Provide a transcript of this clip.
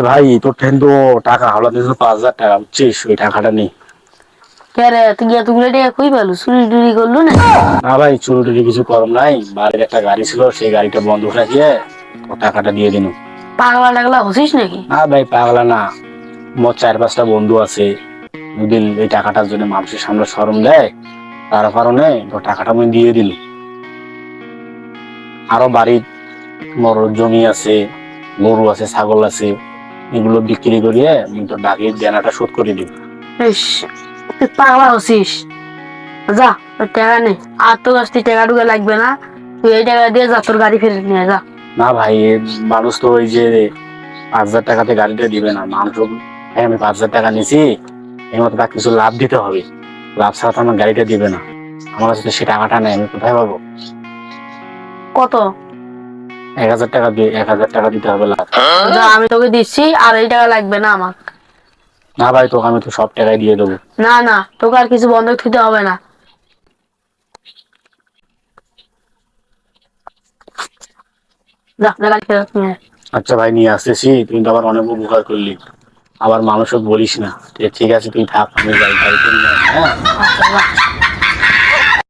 ভাই তোর ঠেন তো টাকা হাওলা দিয়েছিল 5,000 টাকা, বুঝছিস? ওই টাকাটা নেই। কে রে, তুই এতগুলো টাকা কই পেলু? চুরি টুরি করলু না? না ভাই, চুরি টুরি কিছু করম নাই, বাড়ির একটা গাড়ি ছিল, সেই গাড়িটা বন্ধ রাখিয়ে ও টাকাটা দিয়ে দিন। পাগলা টাগলা হচ্ছিস নাকি? না ভাই, পাগলা না। মোট 4-5টা বন্ধু আছে, দুদিন এই টাকাটার জন্য মানুষের সামনে শরম দেয়, তার কারণে তো টাকাটা আমি দিয়ে দিল। আরো বাড়ির মোর জমি আছে, গরু আছে, ছাগল আছে, এগুলো বিক্রি করিয়ে আমি তো বাকি দেনাটা শোধ করে দিব। ইস, তুই পাগলা হচ্ছিস। যা, তোর টাকা নেই। আর তোর কাছ থেকে টাকা টুকা লাগবে না। তুই এই টাকা দিয়ে যা, তোর গাড়ি ফেরত নিয়ে যা। না ভাই, মানুষ তো ওই যে 5,000 টাকাতে গাড়িটা দিবে না মানুষ। হ্যাঁ, আমি 5,000 টাকা নিছি, এই মতো তাকে কিছু লাভ দিতে হবে। লাভ ছাড়া তো আমার গাড়িটা দিবে না। আমার কাছে তো সে টাকাটা নেই, আমি কোথায় পাবো? কত? 1,000 টাকা দিয়ে 1,000 টাকা দিতে হবে লাভ। যা, আমি তোকে দিচ্ছি, আর এই টাকা লাগবে না আমার। না ভাই, তোকে আমি তো সব টাকাই দিয়ে দেবো। না না, তোকে আর কিছু বন্ধক দিতে হবে না। যা, যা, গাড়ি ফেরত নিয়ে আয়। আচ্ছা ভাই, নিয়ে আসতেছি, তুই তো আবার অনেক উপকার করলি। আবার মানুষও বলিস না। ঠিক আছে, তুই থাক, আমি যাই গাড়িতে নিয়ে আসি, হ্যাঁ। আচ্ছা, যা।